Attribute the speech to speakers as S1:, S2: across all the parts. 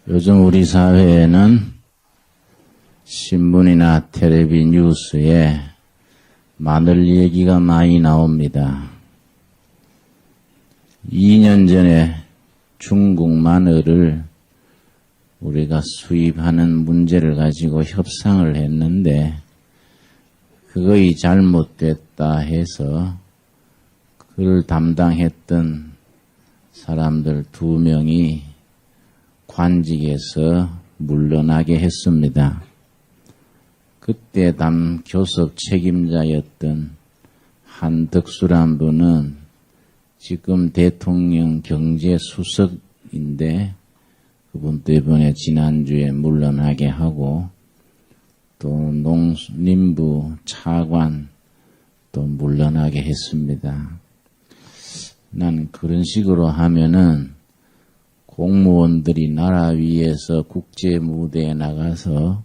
S1: 요즘 우리 사회에는 신문이나 텔레비 뉴스에 마늘 얘기가 많이 나옵니다. 2년 전에 중국 마늘을 우리가 수입하는 문제를 가지고 협상을 했는데 그것이 잘못됐다 해서 그를 담당했던 사람들 2명이 관직에서 물러나게 했습니다. 그때 교섭 책임자였던 한덕수란 분은 지금 대통령 경제수석인데 그분도 이번에 지난주에 물러나게 하고 또 농림부 차관 또 물러나게 했습니다. 난 그런 식으로 하면은 공무원들이 나라 위에서 국제 무대에 나가서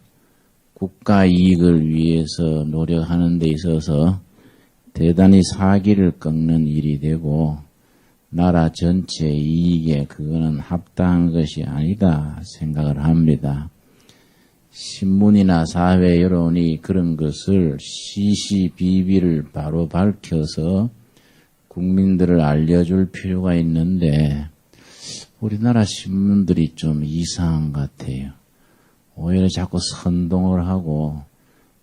S1: 국가 이익을 위해서 노력하는 데 있어서 대단히 사기를 꺾는 일이 되고 나라 전체 이익에 그거는 합당한 것이 아니다 생각을 합니다. 신문이나 사회 여론이 그런 것을 시시비비를 바로 밝혀서 국민들을 알려줄 필요가 있는데 우리나라 신문들이 좀 이상한 것 같아요. 오히려 자꾸 선동을 하고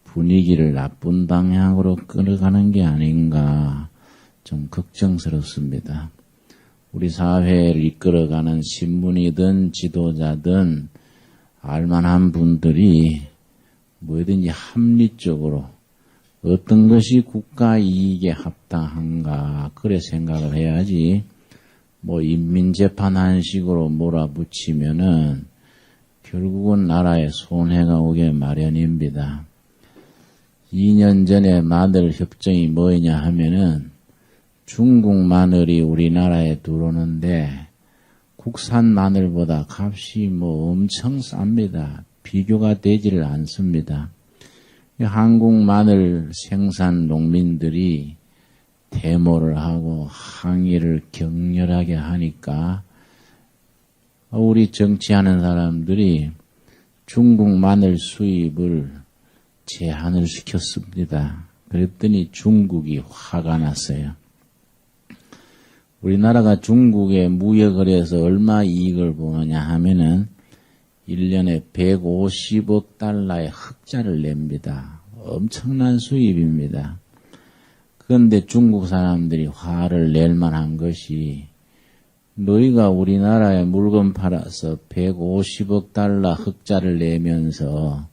S1: 분위기를 나쁜 방향으로 끌어가는 게 아닌가 좀 걱정스럽습니다. 우리 사회를 이끌어가는 신문이든 지도자든 알만한 분들이 뭐든지 합리적으로 어떤 것이 국가 이익에 합당한가 그래 생각을 해야지 인민재판한 식으로 몰아붙이면은 결국은 나라에 손해가 오게 마련입니다. 2년 전에 마늘 협정이 뭐냐 하면은 중국 마늘이 우리나라에 들어오는데 국산 마늘보다 값이 엄청 쌉니다. 비교가 되지를 않습니다. 한국 마늘 생산 농민들이 데모를 하고 항의를 격렬하게 하니까 우리 정치하는 사람들이 중국 마늘 수입을 제한을 시켰습니다. 그랬더니 중국이 화가 났어요. 우리나라가 중국에 무역을 해서 얼마 이익을 보느냐 하면은 1년에 150억 달러의 흑자를 냅니다. 엄청난 수입입니다. 그런데 중국 사람들이 화를 낼 만한 것이 너희가 우리나라에 물건 팔아서 150억 달러 흑자를 내면서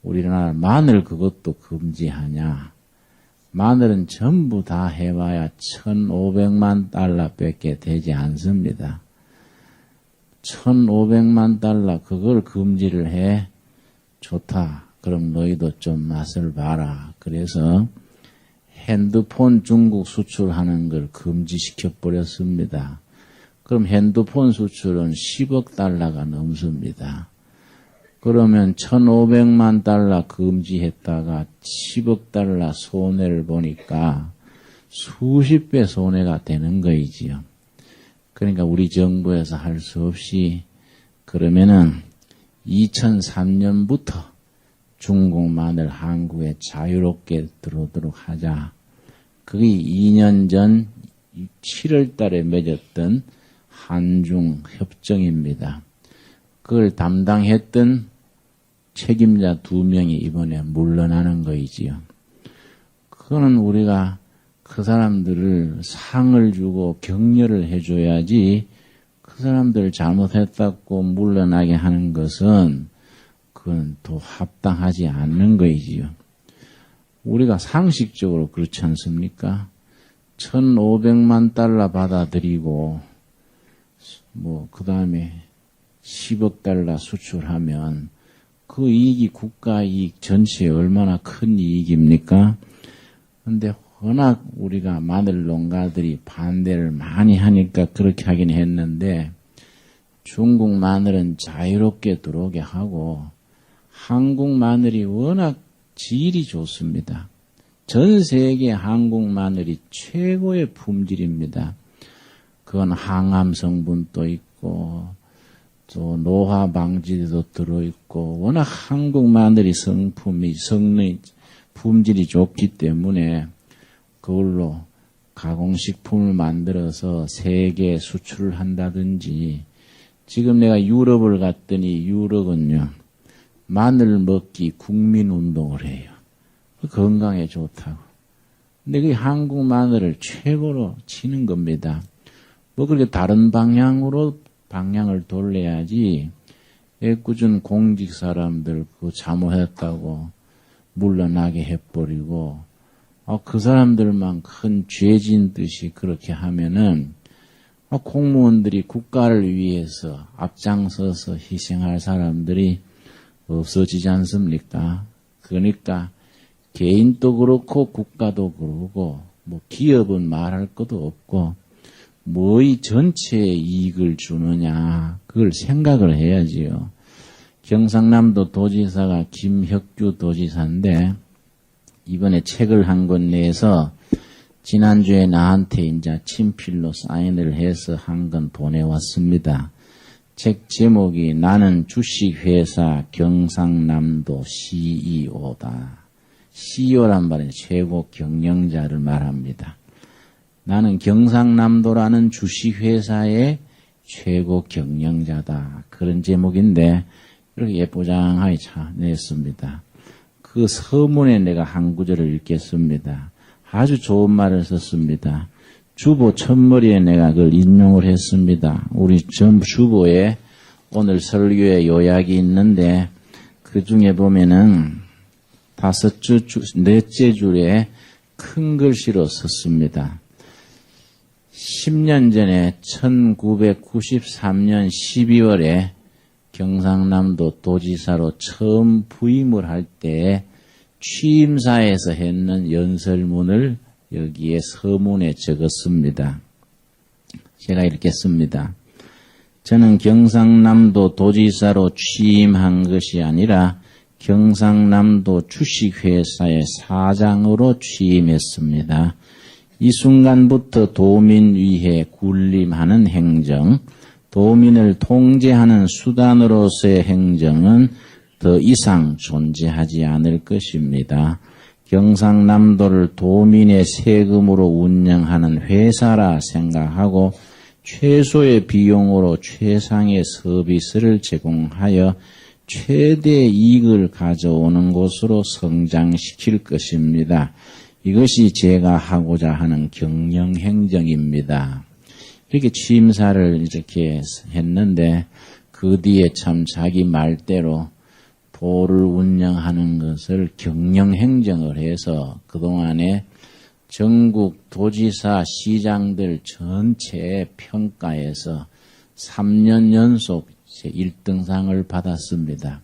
S1: 우리나라 마늘 그것도 금지하냐. 마늘은 전부 다 해봐야 1,500만 달러밖에 되지 않습니다. 1,500만 달러 그걸 금지를 해. 좋다. 그럼 너희도 좀 맛을 봐라. 그래서 핸드폰 중국 수출하는 걸 금지시켜 버렸습니다. 그럼 핸드폰 수출은 10억 달러가 넘습니다. 그러면 1,500만 달러 금지했다가 10억 달러 손해를 보니까 수십 배 손해가 되는 거이지요. 그러니까 우리 정부에서 할 수 없이 그러면은 2003년부터 중국 마늘 한국에 자유롭게 들어오도록 하자. 그게 2년 전 7월 달에 맺었던 한중 협정입니다. 그걸 담당했던 책임자 2명이 이번에 물러나는 거이지요. 그거는 우리가 그 사람들을 상을 주고 격려를 해줘야지 그 사람들 잘못했다고 물러나게 하는 것은 그건 또 합당하지 않는 거이지요. 우리가 상식적으로 그렇지 않습니까? 1,500만 달러 받아들이고 그 다음에 10억 달러 수출하면 그 이익이 국가 이익 전체에 얼마나 큰 이익입니까? 그런데 워낙 우리가 마늘 농가들이 반대를 많이 하니까 그렇게 하긴 했는데 중국 마늘은 자유롭게 들어오게 하고 한국 마늘이 워낙 질이 좋습니다. 전 세계 한국 마늘이 최고의 품질입니다. 그건 항암 성분도 있고 또 노화 방지도 들어있고 워낙 한국 마늘이 성품이 품질이 좋기 때문에 그걸로 가공식품을 만들어서 세계에 수출을 한다든지 지금 내가 유럽을 갔더니 유럽은요 마늘 먹기 국민운동을 해요. 건강에 좋다고. 근데 그 한국 마늘을 최고로 치는 겁니다. 뭐 그렇게 다른 방향으로 방향을 돌려야지 애꿎은 공직 사람들 그거 잘못했다고 물러나게 해버리고 그 사람들만 큰 죄진 듯이 그렇게 하면은 공무원들이 국가를 위해서 앞장서서 희생할 사람들이 없어지지 않습니까? 그러니까 개인도 그렇고 국가도 그러고 뭐 기업은 말할 것도 없고 뭐의 전체에 이익을 주느냐 그걸 생각을 해야지요. 경상남도 도지사가 김혁규 도지사인데 이번에 책을 한 권 내서 지난주에 나한테 이제 친필로 사인을 해서 한 건 보내왔습니다. 책 제목이 나는 주식회사 경상남도 CEO다. CEO란 말은 최고 경영자를 말합니다. 나는 경상남도라는 주식회사의 최고 경영자다. 그런 제목인데 이렇게 예쁘장하게 냈습니다. 그 서문에 내가 한 구절을 읽겠습니다. 아주 좋은 말을 썼습니다. 주보 첫머리에 내가 그걸 인용을 했습니다. 우리 전 주보에 오늘 설교의 요약이 있는데 그 중에 보면은 넷째 줄에 큰 글씨로 썼습니다. 10년 전에 1993년 12월에 경상남도 도지사로 처음 부임을 할 때 취임사에서 했는 연설문을 여기에 서문에 적었습니다. 제가 이렇게 씁니다. 저는 경상남도 도지사로 취임한 것이 아니라 경상남도 주식회사의 사장으로 취임했습니다. 이 순간부터 도민 위해 군림하는 행정, 도민을 통제하는 수단으로서의 행정은 더 이상 존재하지 않을 것입니다. 경상남도를 도민의 세금으로 운영하는 회사라 생각하고 최소의 비용으로 최상의 서비스를 제공하여 최대 이익을 가져오는 곳으로 성장시킬 것입니다. 이것이 제가 하고자 하는 경영행정입니다. 이렇게 취임사를 이렇게 했는데 그 뒤에 참 자기 말대로 도를 운영하는 것을 경영행정을 해서 그동안에 전국 도지사 시장들 전체의 평가에서 3년 연속 1등상을 받았습니다.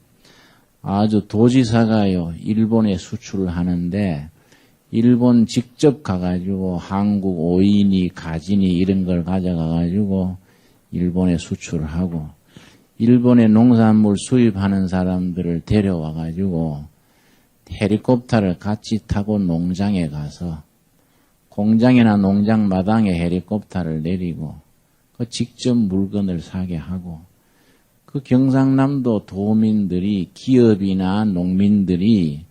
S1: 아주 도지사가요 일본에 수출을 하는데 일본 직접 가가지고 한국 오이니 가지니 이런 걸 가져가가지고 일본에 수출을 하고 일본의 농산물 수입하는 사람들을 데려와가지고 헬리콥터를 같이 타고 농장에 가서 공장이나 농장 마당에 헬리콥터를 내리고 그 직접 물건을 사게 하고 그 경상남도 도민들이 기업이나 농민들이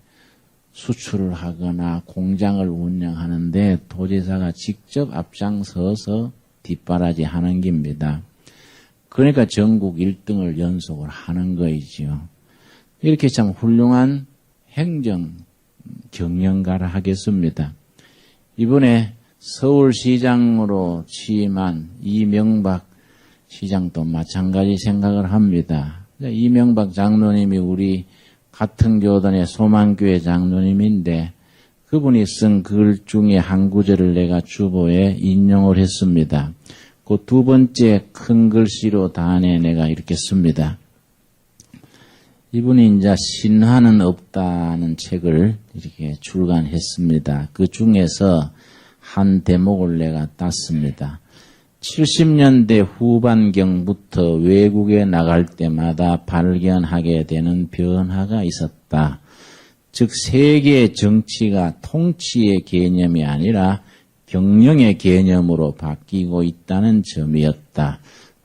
S1: 수출을 하거나 공장을 운영하는데 도지사가 직접 앞장서서 뒷바라지 하는 겁니다. 그러니까 전국 1등을 연속을 하는 거이지요. 이렇게 참 훌륭한 행정 경영가를 하겠습니다. 이번에 서울시장으로 취임한 이명박 시장도 마찬가지 생각을 합니다. 이명박 장로님이 우리 같은 교단의 소망교회 장로님인데 그분이 쓴 글 중에 한 구절을 내가 주보에 인용을 했습니다. 그 두 번째 큰 글씨로 단에 내가 이렇게 씁니다. 이분이 이제 신화는 없다는 책을 이렇게 출간했습니다. 그 중에서 한 대목을 내가 땄습니다. 70년대 후반경부터 외국에 나갈 때마다 발견하게 되는 변화가 있었다. 즉 세계 정치가 통치의 개념이 아니라 경영의 개념으로 바뀌고 있다는 점이었다.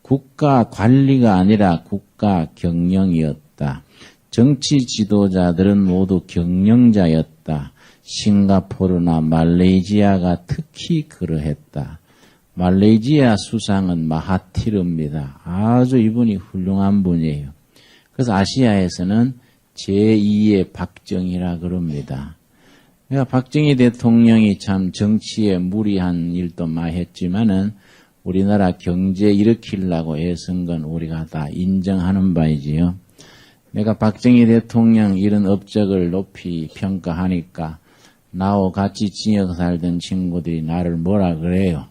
S1: 국가 관리가 아니라 국가 경영이었다. 정치 지도자들은 모두 경영자였다. 싱가포르나 말레이시아가 특히 그러했다. 말레이시아 수상은 마하티르입니다. 아주 이분이 훌륭한 분이에요. 그래서 아시아에서는 제2의 박정희라 그럽니다. 그러니까 박정희 대통령이 참 정치에 무리한 일도 많이 했지만은 우리나라 경제 일으키려고 애쓴 건 우리가 다 인정하는 바이지요. 내가 박정희 대통령 이런 업적을 높이 평가하니까 나와 같이 지역 살던 친구들이 나를 뭐라 그래요.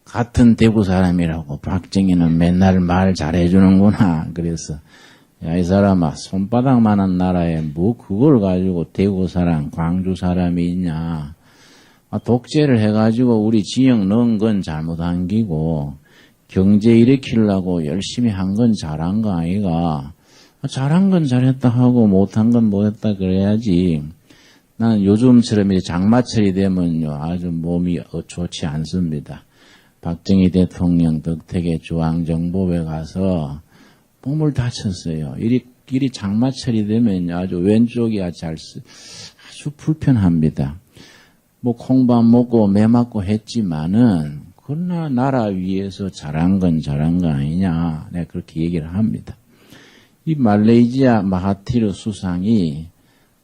S1: 같은 대구 사람이라고 박정희는 맨날 말 잘해주는구나. 그래서 야, 이 사람아, 손바닥만한 나라에 뭐 그걸 가지고 대구 사람, 광주 사람이 있냐. 독재를 해가지고 우리 지역 넣은 건 잘못한 기고 경제 일으키려고 열심히 한 건 잘한 거 아이가. 잘한 건 잘했다 하고 못한 건 못했다 그래야지. 나는 요즘처럼 이제 장마철이 되면요 아주 몸이 좋지 않습니다. 박정희 대통령 덕택에 중앙정보부에 가서 몸을 다쳤어요. 이리 장마철이 되면 아주 왼쪽이 아주 불편합니다. 뭐 콩밥 먹고 매 맞고 했지만은 그러나 나라 위에서 잘한 건 잘한 거 아니냐. 내가 그렇게 얘기를 합니다. 이 말레이시아 마하티르 수상이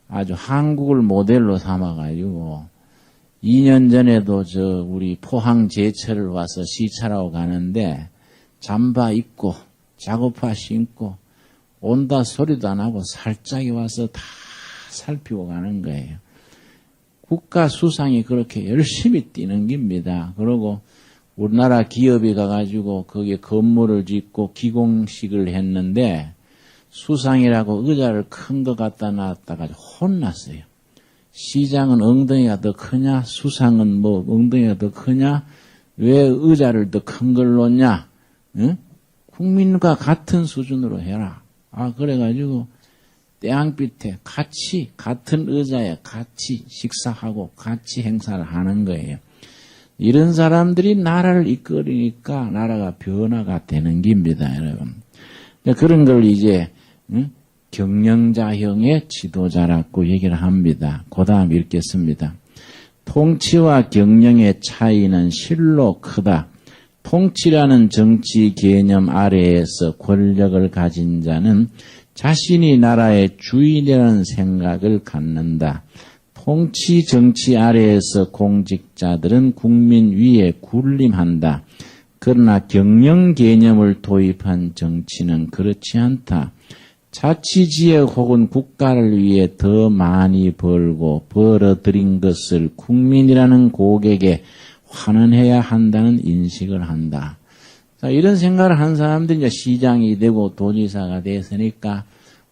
S1: 아주 한국을 모델로 삼아가지고 2년 전에도 우리 포항 제철을 와서 시찰하고 가는데 잠바 입고 작업화 신고 온다 소리도 안 하고 살짝이 와서 다 살피고 가는 거예요. 국가 수상이 그렇게 열심히 뛰는 겁니다. 그리고 우리나라 기업이 가가지고 거기에 건물을 짓고 기공식을 했는데 수상이라고 의자를 큰 거 갖다 놨다가 혼났어요. 시장은 엉덩이가 더 크냐? 수상은 뭐 엉덩이가 더 크냐? 왜 의자를 더 큰 걸 놓냐? 응? 국민과 같은 수준으로 해라. 그래가지고 태양빛에 같이 같은 의자에 같이 식사하고 같이 행사를 하는 거예요. 이런 사람들이 나라를 이끌으니까 나라가 변화가 되는 겁니다, 여러분. 그런 걸 이제 경영자형의 지도자라고 얘기를 합니다. 그 다음 읽겠습니다. 통치와 경영의 차이는 실로 크다. 통치라는 정치 개념 아래에서 권력을 가진 자는 자신이 나라의 주인이라는 생각을 갖는다. 통치 정치 아래에서 공직자들은 국민 위에 군림한다. 그러나 경영 개념을 도입한 정치는 그렇지 않다. 자치지역 혹은 국가를 위해 더 많이 벌고 벌어들인 것을 국민이라는 고객에 환원해야 한다는 인식을 한다. 자, 이런 생각을 한 사람들이 이제 시장이 되고 도지사가 됐으니까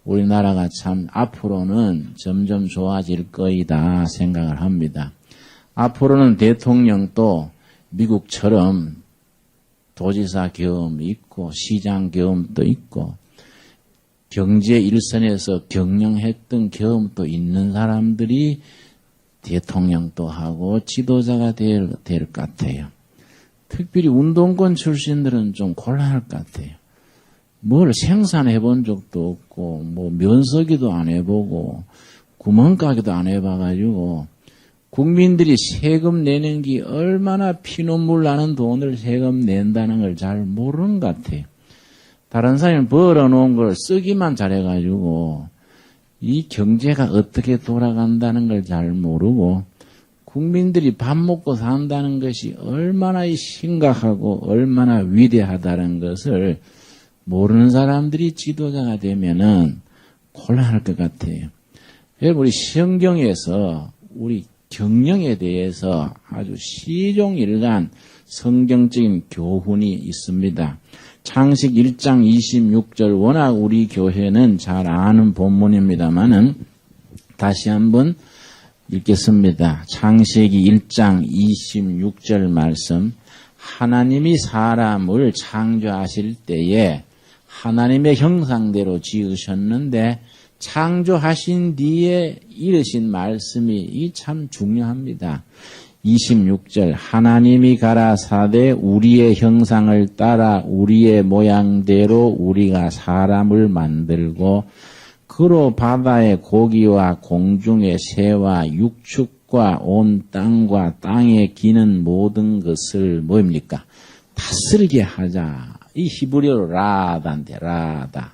S1: 우리나라가 참 앞으로는 점점 좋아질 거이다 생각을 합니다. 앞으로는 대통령도 미국처럼 도지사 경험이 있고 시장 경험도 있고 경제 일선에서 경영했던 경험도 있는 사람들이 대통령도 하고 지도자가 될 것 같아요. 특별히 운동권 출신들은 좀 곤란할 것 같아요. 뭘 생산해 본 적도 없고 뭐 면서기도 안 해보고 구멍가게도 안 해봐가지고 국민들이 세금 내는 게 얼마나 피눈물 나는 돈을 세금 낸다는 걸 잘 모르는 것 같아요. 다른 사람이 벌어놓은 걸 쓰기만 잘해가지고 이 경제가 어떻게 돌아간다는 걸 잘 모르고 국민들이 밥 먹고 산다는 것이 얼마나 심각하고 얼마나 위대하다는 것을 모르는 사람들이 지도자가 되면은 곤란할 것 같아요. 여러분, 우리 성경에서 우리 경영에 대해서 아주 시종일관 성경적인 교훈이 있습니다. 창세기 1장 26절 워낙 우리 교회는 잘 아는 본문입니다만은 다시 한번 읽겠습니다. 창세기 1장 26절 말씀. 하나님이 사람을 창조하실 때에 하나님의 형상대로 지으셨는데 창조하신 뒤에 이르신 말씀이 참 중요합니다. 26절 하나님이 가라사대 우리의 형상을 따라 우리의 모양대로 우리가 사람을 만들고 그로 바다의 고기와 공중의 새와 육축과 온 땅과 땅에 기는 모든 것을 뭐입니까? 다스리게 하자. 이 히브리어로 라다인데 라다.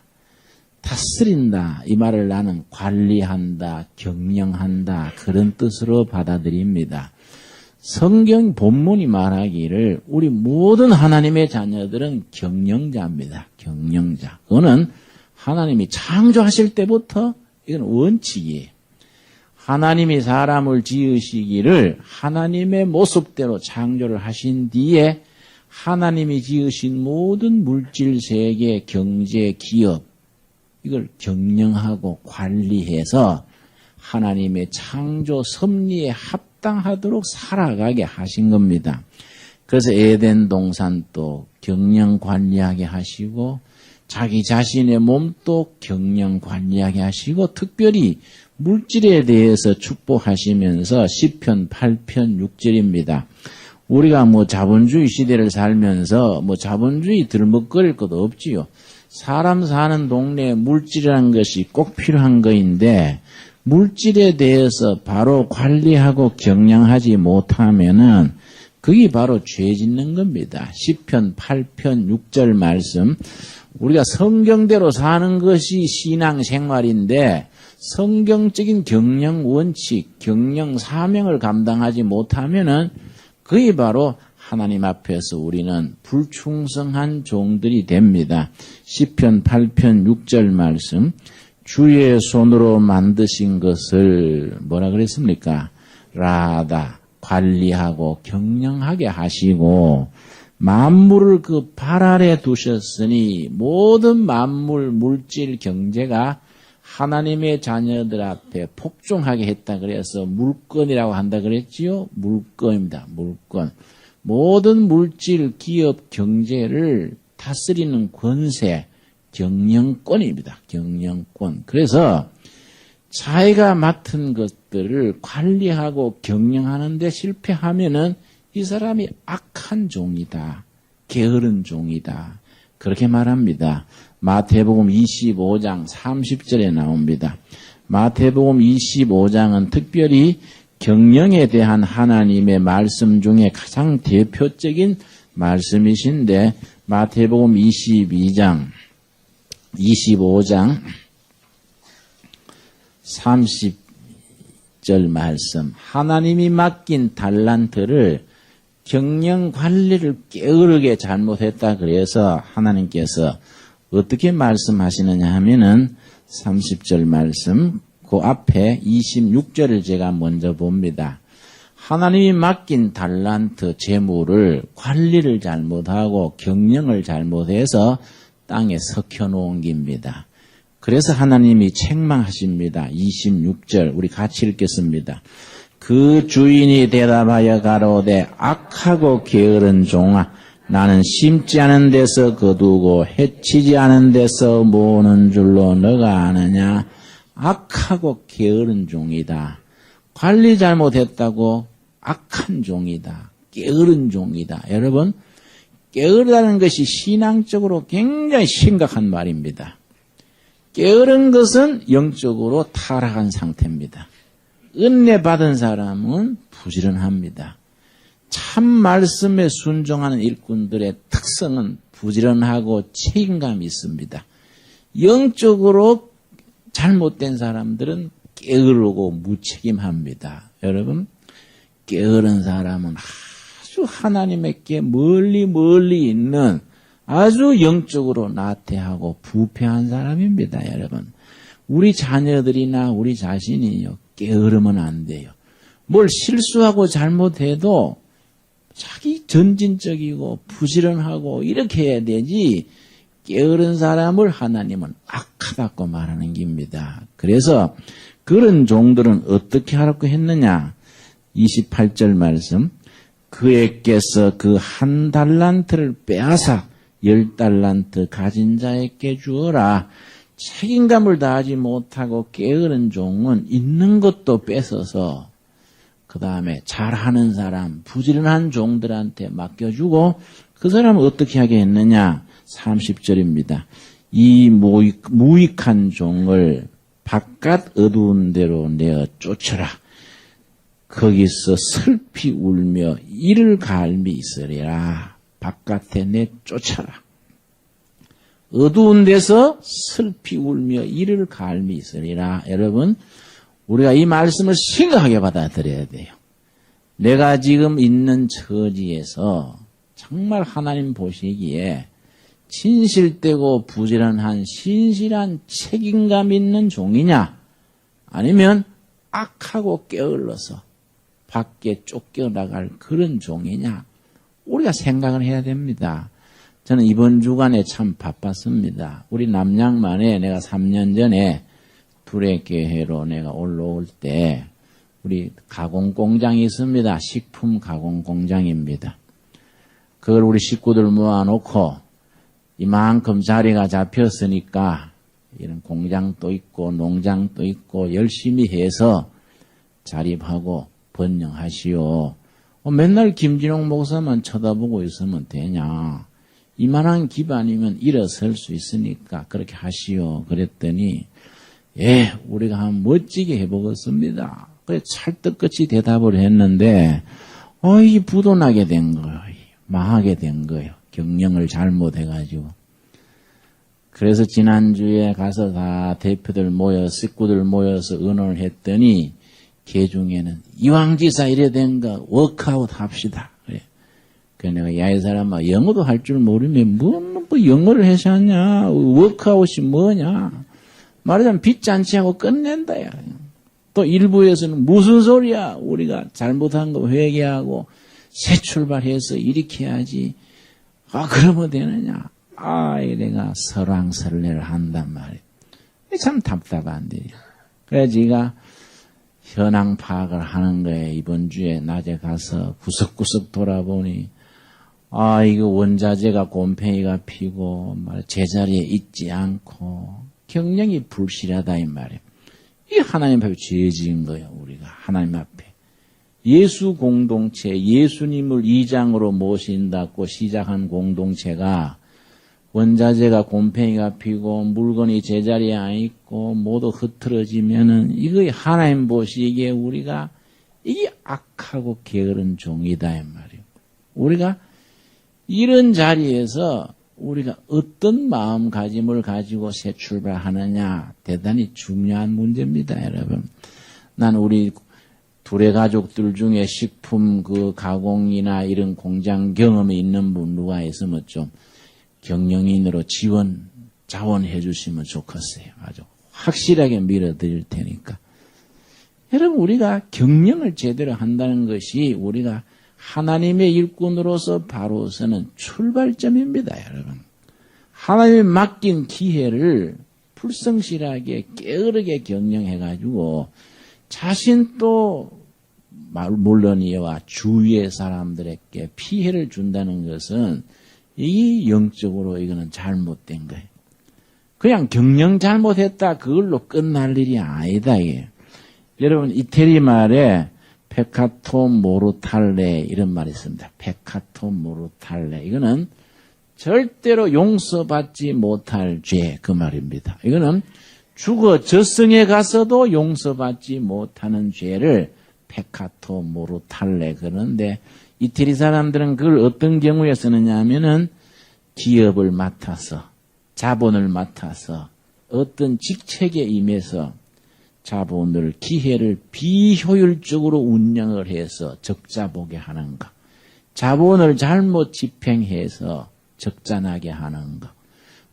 S1: 다스린다. 이 말을 나는 관리한다, 경영한다 그런 뜻으로 받아들입니다. 성경 본문이 말하기를 우리 모든 하나님의 자녀들은 경영자입니다. 경영자. 그거는 하나님이 창조하실 때부터 이건 원칙이에요. 하나님이 사람을 지으시기를 하나님의 모습대로 창조를 하신 뒤에 하나님이 지으신 모든 물질, 세계, 경제, 기업 이걸 경영하고 관리해서 하나님의 창조 섭리에 합당하도록 살아가게 하신 겁니다. 그래서 에덴 동산도 경영 관리하게 하시고 자기 자신의 몸도 경영 관리하게 하시고 특별히 물질에 대해서 축복하시면서 시편 8편 6절입니다. 우리가 자본주의 시대를 살면서 자본주의 들먹거릴 것도 없지요. 사람 사는 동네에 물질이라는 것이 꼭 필요한 거인데 물질에 대해서 바로 관리하고 경영하지 못하면은 그게 바로 죄 짓는 겁니다. 시편 8편 6절 말씀 우리가 성경대로 사는 것이 신앙생활인데 성경적인 경영 원칙, 경영 사명을 감당하지 못하면은 그게 바로 하나님 앞에서 우리는 불충성한 종들이 됩니다. 시편 8편 6절 말씀 주의 손으로 만드신 것을 뭐라 그랬습니까? 라다 관리하고 경영하게 하시고 만물을 그 발 아래 두셨으니 모든 만물 물질 경제가 하나님의 자녀들 앞에 복종하게 했다 그래서 물건이라고 한다 그랬지요? 물건입니다. 물건. 모든 물질, 기업, 경제를 다스리는 권세, 경영권입니다. 경영권. 그래서 자기가 맡은 것들을 관리하고 경영하는 데 실패하면은 이 사람이 악한 종이다. 게으른 종이다. 그렇게 말합니다. 마태복음 25장 30절에 나옵니다. 마태복음 25장은 특별히 경영에 대한 하나님의 말씀 중에 가장 대표적인 말씀이신데 마태복음 25장 30절 말씀 하나님이 맡긴 달란트를 경영 관리를 게으르게 잘못했다 그래서 하나님께서 어떻게 말씀하시느냐 하면은 30절 말씀 그 앞에 26절을 제가 먼저 봅니다. 하나님이 맡긴 달란트 재물을 관리를 잘못하고 경영을 잘못해서 땅에 석혀놓은 겁니다. 그래서 하나님이 책망하십니다. 26절 우리 같이 읽겠습니다. 그 주인이 대답하여 가로되 악하고 게으른 종아 나는 심지 않은 데서 거두고 해치지 않은 데서 모으는 줄로 너가 아느냐. 악하고 게으른 종이다. 관리 잘못했다고 악한 종이다. 게으른 종이다. 여러분 게으르다는 것이 신앙적으로 굉장히 심각한 말입니다. 게으른 것은 영적으로 타락한 상태입니다. 은혜 받은 사람은 부지런합니다. 참 말씀에 순종하는 일꾼들의 특성은 부지런하고 책임감이 있습니다. 영적으로 잘못된 사람들은 게으르고 무책임합니다. 여러분, 게으른 사람은 아주 하나님께 멀리 있는 아주 영적으로 나태하고 부패한 사람입니다. 여러분, 우리 자녀들이나 우리 자신이요 게으르면 안 돼요. 뭘 실수하고 잘못해도 자기 전진적이고 부지런하고 이렇게 해야 되지 게으른 사람을 하나님은 악하다고 말하는 겁니다. 그래서 그런 종들은 어떻게 하라고 했느냐. 28절 말씀 그에게서 그 한 달란트를 빼앗아 10달란트 가진 자에게 주어라. 책임감을 다하지 못하고 게으른 종은 있는 것도 뺏어서 그 그 다음에 잘하는 사람, 부지런한 종들한테 맡겨주고 그 사람은 어떻게 하게 했느냐? 30절입니다. 이 무익한 종을 바깥 어두운 데로 내어 쫓으라. 거기서 슬피 울며 이를 갈미 있으리라. 바깥에 내쫓아라. 어두운 데서 슬피 울며 이를 갈미 있으리라. 여러분, 우리가 이 말씀을 심각하게 받아들여야 돼요. 내가 지금 있는 처지에서 정말 하나님 보시기에 진실되고 부지런한 신실한 책임감 있는 종이냐? 아니면 악하고 게을러서 밖에 쫓겨나갈 그런 종이냐? 우리가 생각을 해야 됩니다. 저는 이번 주간에 참 바빴습니다. 우리 남양만에 내가 3년 전에 두레교회로 내가 올라올 때 우리 가공공장이 있습니다. 식품 가공공장입니다. 그걸 우리 식구들 모아놓고 이만큼 자리가 잡혔으니까 이런 공장도 있고 농장도 있고 열심히 해서 자립하고 번영하시오. 맨날 김진홍 목사만 쳐다보고 있으면 되냐. 이만한 기반이면 일어설 수 있으니까 그렇게 하시오. 그랬더니 우리가 한번 멋지게 해보겠습니다. 그래 찰떡같이 대답을 했는데 이 부도나게 된 거예요. 망하게 된 거예요. 경영을 잘못해가지고. 그래서 지난주에 가서 다 대표들 모여 식구들 모여서 의논을 했더니 개 중에는 이왕지사 이래 된 거 워크아웃 합시다. 그래. 그 내가 이 사람아 영어도 할 줄 모르면 뭐 영어를 해서 하냐. 워크아웃이 뭐냐. 말하자면 빚잔치하고 끝낸다. 야. 또 일부에서는 무슨 소리야. 우리가 잘못한 거 회개하고 새 출발해서 이렇게 해야지. 그러면 되느냐. 내가 설왕설래를 한단 말이야. 참 답답한 일이야. 그래서 제가 현황 파악을 하는 거예요. 이번 주에 낮에 가서 구석구석 돌아보니 이거 원자재가 곰팡이가 피고 제자리에 있지 않고 경영이 불실하다 이 말이에요. 이게 하나님 앞에 죄지은 거예요. 우리가 하나님 앞에. 예수 공동체, 예수님을 2장으로 모신다고 시작한 공동체가 원자재가 곰팡이가 피고 물건이 제자리에 안 있고 모두 흐트러지면은 이거 하나님 보시기에 우리가 이게 악하고 게으른 종이다 이 말이에요. 우리가 이런 자리에서 우리가 어떤 마음가짐을 가지고 새 출발하느냐 대단히 중요한 문제입니다, 여러분. 난 우리 둘의 가족들 중에 식품 그 가공이나 이런 공장 경험이 있는 분 누가 있으면 좀 경영인으로 자원해 주시면 좋겠어요. 아주 확실하게 밀어드릴 테니까. 여러분, 우리가 경영을 제대로 한다는 것이 우리가 하나님의 일꾼으로서 바로 서는 출발점입니다, 여러분. 하나님이 맡긴 기회를 불성실하게 게으르게 경영해가지고 자신도 물론이와 주위의 사람들에게 피해를 준다는 것은 이 영적으로 이거는 잘못된 거예요. 그냥 경영 잘못했다 그걸로 끝날 일이 아니다 이게. 여러분 이태리 말에 페카토 모르탈레 이런 말이 있습니다. 페카토 모르탈레 이거는 절대로 용서받지 못할 죄 그 말입니다. 이거는 죽어 저승에 가서도 용서받지 못하는 죄를 페카토 모르탈레 그러는데 이태리 사람들은 그걸 어떤 경우에 쓰느냐 하면은 기업을 맡아서 자본을 맡아서 어떤 직책에 임해서 자본을 기회를 비효율적으로 운영을 해서 적자 보게 하는 것, 자본을 잘못 집행해서 적자 나게 하는 것,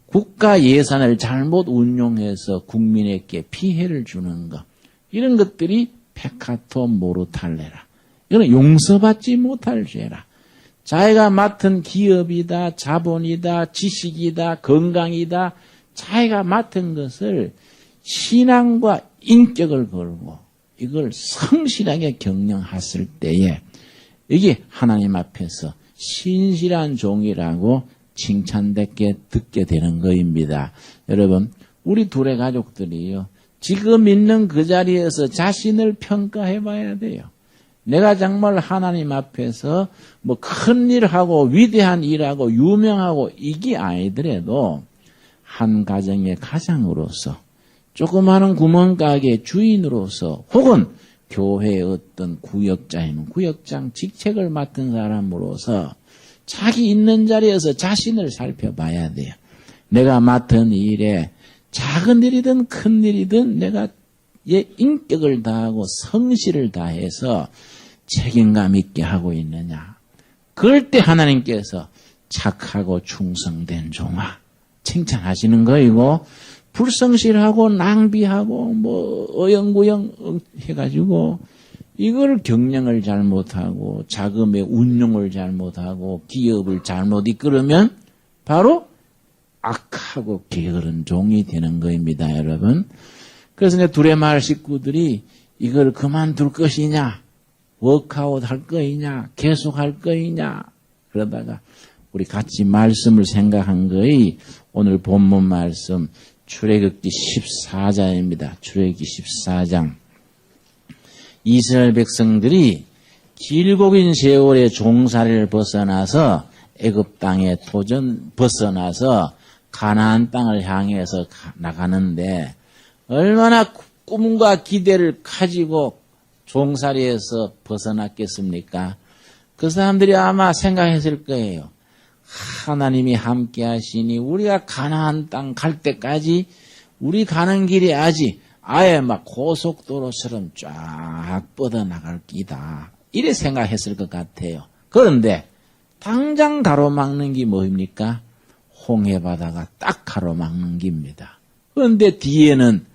S1: 국가 예산을 잘못 운용해서 국민에게 피해를 주는 것, 이런 것들이 페카토 모르탈레라. 이거는 용서받지 못할 죄라. 자기가 맡은 기업이다, 자본이다, 지식이다, 건강이다, 자기가 맡은 것을 신앙과 인격을 걸고 이걸 성실하게 경영했을 때에 이게 하나님 앞에서 신실한 종이라고 칭찬되게 듣게 되는 것입니다. 여러분, 우리 둘의 가족들이요. 지금 있는 그 자리에서 자신을 평가해 봐야 돼요. 내가 정말 하나님 앞에서 뭐 큰 일하고 위대한 일하고 유명하고 이게 아니더라도 한 가정의 가장으로서 조그마한 구멍가게 주인으로서 혹은 교회의 어떤 구역장이면 구역장 직책을 맡은 사람으로서 자기 있는 자리에서 자신을 살펴봐야 돼요. 내가 맡은 일에 작은 일이든 큰 일이든 내가 예 인격을 다하고 성실을 다해서 책임감 있게 하고 있느냐. 그럴 때 하나님께서 착하고 충성된 종아 칭찬하시는 거이고 불성실하고 낭비하고 뭐 어영부영 해가지고 이걸 경영을 잘못하고 자금의 운용을 잘못하고 기업을 잘못 이끌으면 바로 악하고 게으른 종이 되는 거입니다, 여러분. 그래서 내 두레마을 식구들이 이걸 그만둘 것이냐, 워크아웃 할 거이냐, 계속할 거이냐, 그러다가 우리 같이 말씀을 생각한 거이 오늘 본문 말씀 출애굽기 14장입니다. 출애굽기 14장. 이스라엘 백성들이 길고 긴 세월의 종살이를 벗어나서 애굽 땅에 벗어나서 가나안 땅을 향해서 나가는데 얼마나 꿈과 기대를 가지고 종살이에서 벗어났겠습니까? 그 사람들이 아마 생각했을 거예요. 하나님이 함께 하시니 우리가 가나안 땅 갈 때까지 우리 가는 길이 아예 막 고속도로처럼 쫙 뻗어나갈 끼다. 이래 생각했을 것 같아요. 그런데 당장 가로막는 게 뭐입니까? 홍해바다가 딱 가로막는 겁니다. 그런데 뒤에는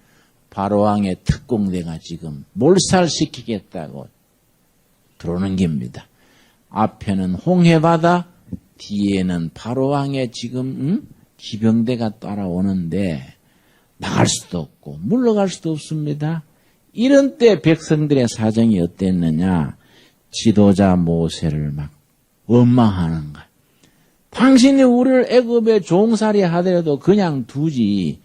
S1: 바로왕의 특공대가 지금 몰살시키겠다고 들어오는 겁니다. 앞에는 홍해바다, 뒤에는 바로왕의 지금 기병대가 따라오는데 나갈 수도 없고 물러갈 수도 없습니다. 이런 때 백성들의 사정이 어땠느냐? 지도자 모세를 막 원망하는 거야. 당신이 우리를 애굽에 종살이 하더라도 그냥 두지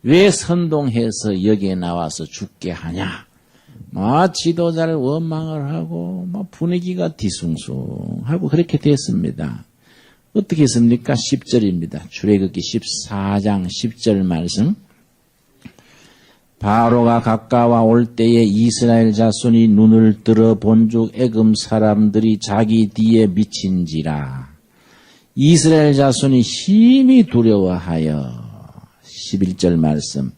S1: 왜 선동해서 여기에 나와서 죽게 하냐? 막 지도자를 원망을 하고 막 분위기가 뒤숭숭하고 그렇게 됐습니다. 어떻게 했습니까? 10절입니다. 출애굽기 14장 10절 말씀. 바로가 가까워 올 때에 이스라엘 자손이 눈을 들어 본즉 애굽 사람들이 자기 뒤에 미친지라. 이스라엘 자손이 심히 두려워하여 11절 말씀.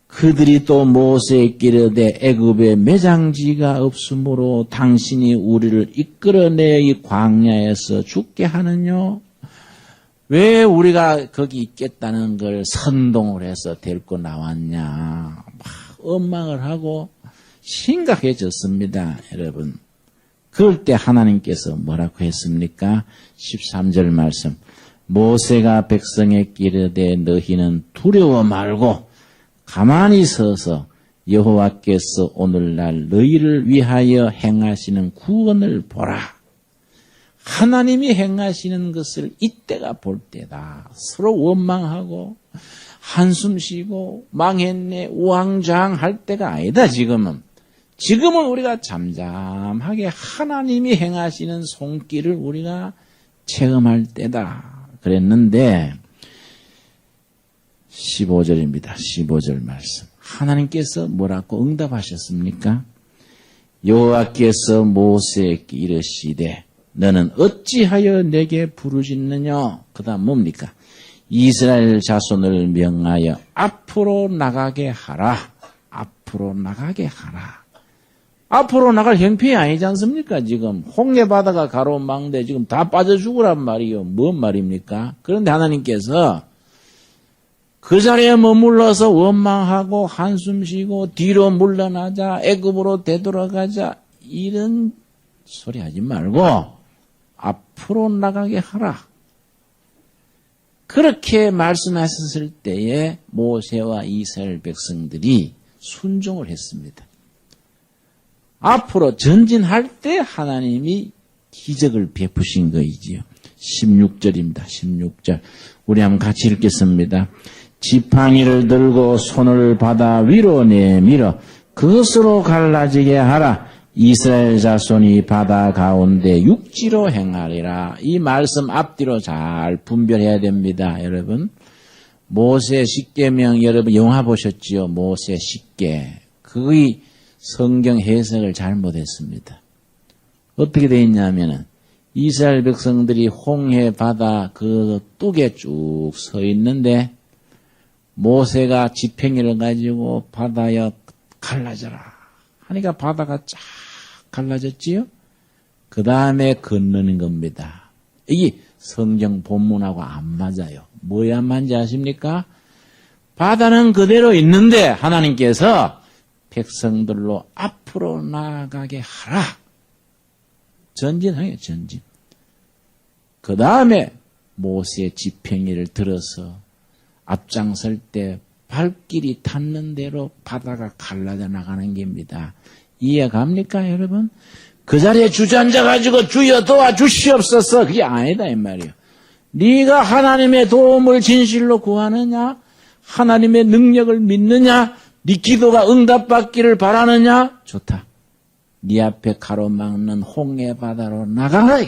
S1: 그들이 또 모세에게 이르되 애굽에 매장지가 없으므로 당신이 우리를 이끌어내 이 광야에서 죽게 하느뇨? 왜 우리가 거기 있겠다는 걸 선동을 해서 데리고 나왔냐? 막 원망을 하고 심각해졌습니다, 여러분. 그럴 때 하나님께서 뭐라고 했습니까? 13절 말씀. 모세가 백성에게 이르되 너희는 두려워 말고 가만히 서서 여호와께서 오늘날 너희를 위하여 행하시는 구원을 보라. 하나님이 행하시는 것을 이때가 볼 때다. 서로 원망하고 한숨 쉬고 망했네 우왕좌왕할 때가 아니다. 지금은 우리가 잠잠하게 하나님이 행하시는 손길을 우리가 체험할 때다. 그랬는데 15절입니다. 15절 말씀. 하나님께서 뭐라고 응답하셨습니까? 여호와께서 모세에게 이르시되 너는 어찌하여 내게 부르짖느냐? 그 다음 뭡니까? 이스라엘 자손을 명하여 앞으로 나가게 하라. 앞으로 나가게 하라. 앞으로 나갈 형편이 아니지 않습니까? 지금 홍해바다가 가로막는데 지금 다 빠져 죽으란 말이요. 뭔 말입니까? 그런데 하나님께서 그 자리에 머물러서 원망하고 한숨 쉬고 뒤로 물러나자 애굽으로 되돌아가자 이런 소리 하지 말고 앞으로 나가게 하라. 그렇게 말씀하셨을 때에 모세와 이스라엘 백성들이 순종을 했습니다. 앞으로 전진할 때 하나님이 기적을 베푸신 거이지요. 16절입니다. 16절. 우리 한번 같이 읽겠습니다. 지팡이를 들고 손을 받아 위로 내밀어 그것으로 갈라지게 하라. 이스라엘 자손이 바다 가운데 육지로 행하리라. 이 말씀 앞뒤로 잘 분별해야 됩니다. 여러분. 모세 십계명 여러분 영화 보셨지요? 모세 십계. 그의 성경 해석을 잘못했습니다. 어떻게 되어 있냐면은 이스라엘 백성들이 홍해 바다 그 뚝에 쭉 서 있는데 모세가 지팡이를 가지고 바다여 갈라져라 하니까 바다가 쫙 갈라졌지요. 그 다음에 건너는 겁니다. 이게 성경 본문하고 안 맞아요. 뭐에 안 맞는지 아십니까? 바다는 그대로 있는데 하나님께서 백성들로 앞으로 나아가게 하라. 전진하게 전진. 그 다음에 모세의 지팡이를 들어서 앞장설 때 발길이 닿는 대로 바다가 갈라져 나가는 겁니다. 이해갑니까 여러분? 그 자리에 주저앉아가지고 주여 도와주시옵소서 그게 아니다 이 말이에요. 네가 하나님의 도움을 진실로 구하느냐? 하나님의 능력을 믿느냐? 네 기도가 응답받기를 바라느냐? 좋다. 네 앞에 가로막는 홍해 바다로 나가라.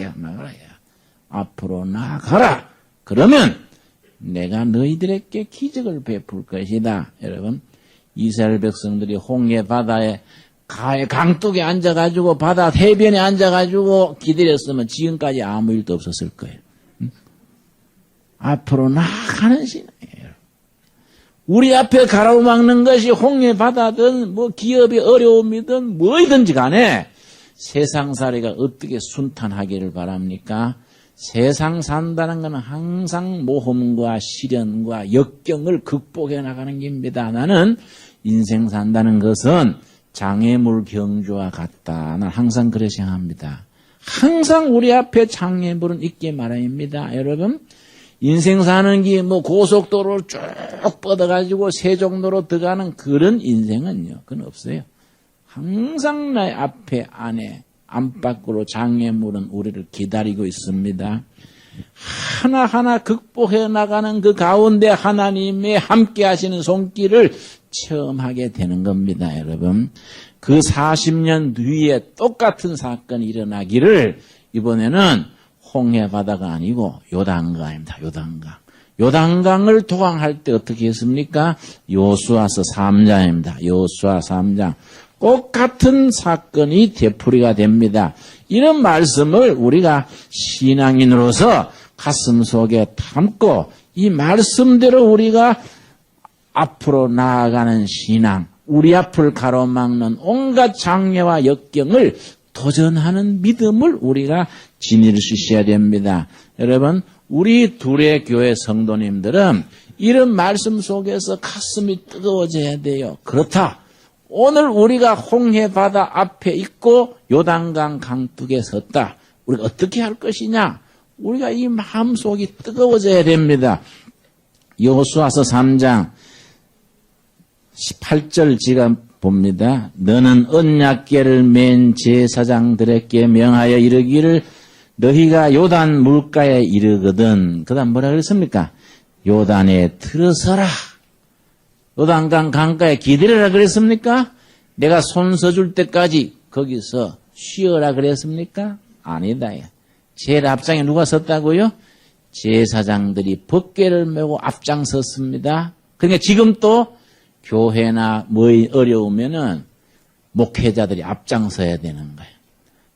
S1: 앞으로 나가라. 그러면 내가 너희들에게 기적을 베풀 것이다. 여러분, 이스라엘 백성들이 홍해 바다에 강둑에 앉아가지고 바다 해변에 앉아가지고 기다렸으면 지금까지 아무 일도 없었을 거예요. 앞으로 나가는 신앙이에요. 우리 앞에 가로막는 것이 홍해 바다든 뭐 기업의 어려움이든 뭐이든지 간에 세상살이가 어떻게 순탄하기를 바랍니까? 세상 산다는 것은 항상 모험과 시련과 역경을 극복해 나가는 겁니다. 나는 인생 산다는 것은 장애물 경주와 같다. 나는 항상 그렇게 생각합니다. 항상 우리 앞에 장애물은 있게 마련입니다. 여러분, 인생 사는 게 뭐 고속도로를 쭉 뻗어가지고 세종로로 들어가는 그런 인생은요, 그건 없어요. 항상 나의 앞에 안에 안팎으로 장애물은 우리를 기다리고 있습니다. 하나하나 극복해 나가는 그 가운데 하나님의 함께 하시는 손길을 체험하게 되는 겁니다, 여러분. 그 40년 뒤에 똑같은 사건이 일어나기를 이번에는 홍해 바다가 아니고 요단강입니다. 요단강을 도항할 때 어떻게 했습니까? 요수아서 3장입니다. 요수아 3장. 똑같은 사건이 되풀이가 됩니다. 이런 말씀을 우리가 신앙인으로서 가슴 속에 담고 이 말씀대로 우리가 앞으로 나아가는 신앙, 우리 앞을 가로막는 온갖 장애와 역경을 도전하는 믿음을 우리가 지닐 수 있어야 됩니다. 여러분, 우리 둘의 교회 성도님들은 이런 말씀 속에서 가슴이 뜨거워져야 돼요. 그렇다. 오늘 우리가 홍해 바다 앞에 있고 요단강 강둑에 섰다. 우리가 어떻게 할 것이냐? 우리가 이 마음속이 뜨거워져야 됩니다. 여호수아서 3장 18절 제가 봅니다. 너는 언약궤를 맨 제사장들에게 명하여 이르기를 너희가 요단 물가에 이르거든. 그 다음 뭐라 그랬습니까? 요단에 들어서라. 요단강 강가에 기다려라 그랬습니까? 내가 손 서줄 때까지 거기서 쉬어라 그랬습니까? 아니다. 제일 앞장에 누가 섰다고요? 제사장들이 법궤를 메고 앞장섰습니다. 그러니까 지금 또 교회나 뭐 어려우면은 목회자들이 앞장서야 되는 거예요.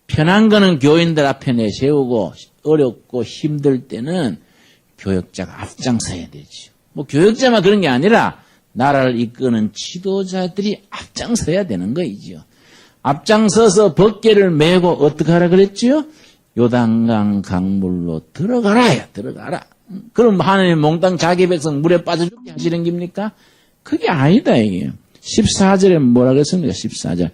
S1: 편한 거는 교인들 앞에 내세우고 어렵고 힘들 때는 교역자가 앞장서야 되죠. 뭐 교역자만 그런 게 아니라 나라를 이끄는 지도자들이 앞장서야 되는 거이죠. 앞장서서 법궤를 메고 어떻게 하라 그랬지요? 요단강 강물로 들어가라. 그럼 하나님 몽땅 자기 백성 물에 빠져 죽게 하시는 겁니까? 그게 아니다 이게. 14절에 뭐라 그랬습니까? 14절.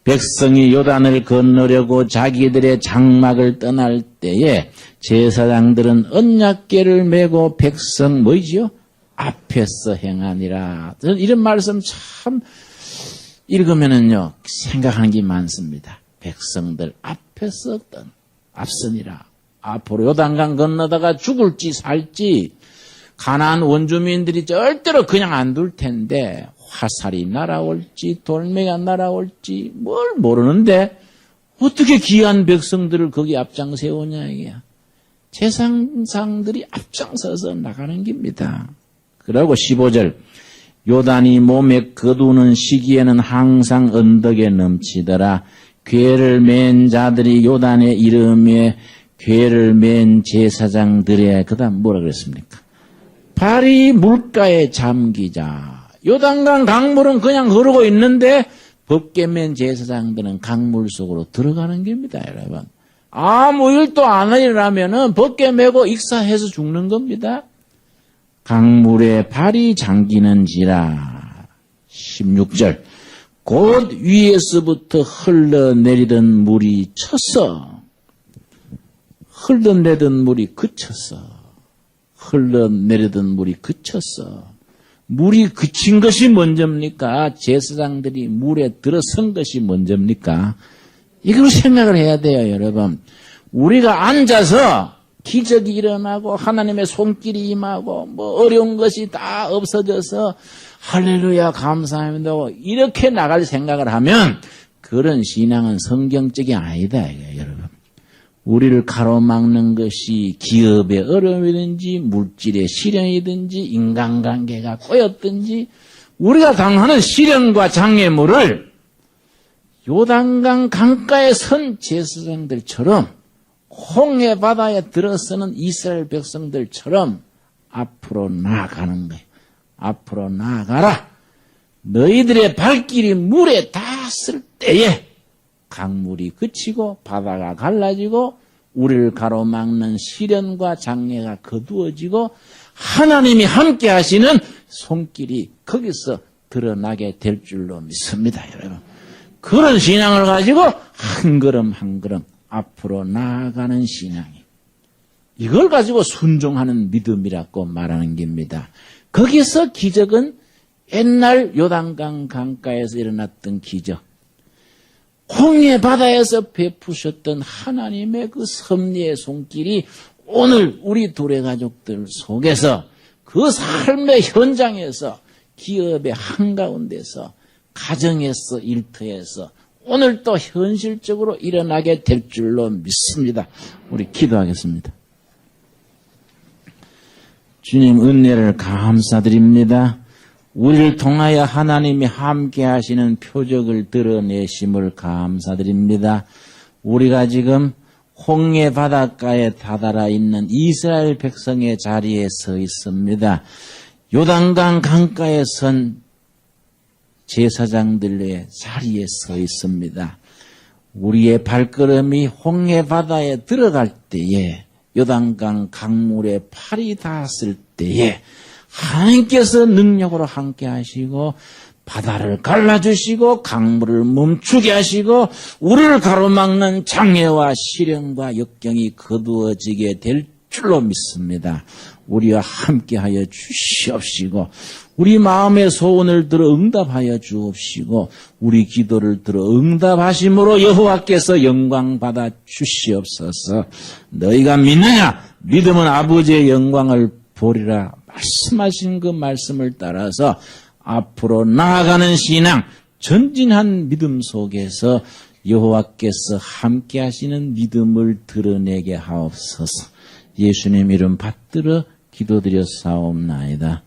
S1: 백성이 요단을 건너려고 자기들의 장막을 떠날 때에 제사장들은 언약궤를 메고 백성 뭐이지요? 앞에서 행하니라. 저는 이런 말씀 참 읽으면은요 생각하는 게 많습니다. 백성들 앞에서 앞서니라. 앞으로 요단강 건너다가 죽을지 살지 가나안 원주민들이 절대로 그냥 안 둘 텐데 화살이 날아올지 돌멩이가 날아올지 뭘 모르는데 어떻게 귀한 백성들을 거기 앞장 세우냐 이게야. 제사장들이 앞장서서 나가는 겁니다. 그리고 15절 요단이 몸에 거두는 시기에는 항상 언덕에 넘치더라. 궤를 맨 자들이 요단의 이름에 궤를 맨 제사장들의 그 다음 뭐라 그랬습니까? 발이 물가에 잠기자. 요단강 강물은 그냥 흐르고 있는데 법궤 맨 제사장들은 강물 속으로 들어가는 겁니다. 여러분. 아무 일도 안 일어나면은 법궤 메고 익사해서 죽는 겁니다. 강물에 발이 잠기는지라. 16절 곧 위에서부터 흘러내리던 물이 쳤어. 흘러내리던 물이 그쳤어. 흘러내리던 물이 그쳤어. 물이 그친 것이 먼저입니까? 제사장들이 물에 들어선 것이 먼저입니까? 이걸 생각을 해야 돼요, 여러분. 우리가 앉아서 기적이 일어나고 하나님의 손길이 임하고 뭐 어려운 것이 다 없어져서 할렐루야 감사합니다 이렇게 나갈 생각을 하면 그런 신앙은 성경적이 아니다, 이거예요, 여러분. 우리를 가로막는 것이 기업의 어려움이든지 물질의 시련이든지 인간관계가 꼬였든지 우리가 당하는 시련과 장애물을 요단강 강가에 선 제사장들처럼 홍해 바다에 들어서는 이스라엘 백성들처럼 앞으로 나아가는 거예요. 앞으로 나아가라. 너희들의 발길이 물에 닿았을 때에 강물이 그치고 바다가 갈라지고 우리를 가로막는 시련과 장애가 거두어지고 하나님이 함께 하시는 손길이 거기서 드러나게 될 줄로 믿습니다, 여러분. 그런 신앙을 가지고 한 걸음 한 걸음 앞으로 나아가는 신앙이. 이걸 가지고 순종하는 믿음이라고 말하는 겁니다. 거기서 기적은 옛날 요단강 강가에서 일어났던 기적. 홍해 바다에서 베푸셨던 하나님의 그 섭리의 손길이 오늘 우리 둘의 가족들 속에서 그 삶의 현장에서 기업의 한가운데서 가정에서 일터에서 오늘 또 현실적으로 일어나게 될 줄로 믿습니다. 우리 기도하겠습니다. 주님 은혜를 감사드립니다. 우리를 통하여 하나님이 함께 하시는 표적을 드러내심을 감사드립니다. 우리가 지금 홍해 바닷가에 다다라 있는 이스라엘 백성의 자리에 서 있습니다. 요단강 강가에 선 제사장들의 자리에 서 있습니다. 우리의 발걸음이 홍해 바다에 들어갈 때에 요단강 강물에 팔이 닿았을 때에 하나님께서 능력으로 함께 하시고 바다를 갈라주시고 강물을 멈추게 하시고 우리를 가로막는 장애와 시련과 역경이 거두어지게 될 줄로 믿습니다. 우리와 함께하여 주시옵시고 우리 마음의 소원을 들어 응답하여 주옵시고 우리 기도를 들어 응답하심으로 여호와께서 영광 받아 주시옵소서. 너희가 믿느냐? 믿음은 아버지의 영광을 보리라 말씀하신 그 말씀을 따라서 앞으로 나아가는 신앙, 전진한 믿음 속에서 여호와께서 함께 하시는 믿음을 드러내게 하옵소서. 예수님 이름 받들어 기도드렸사옵나이다.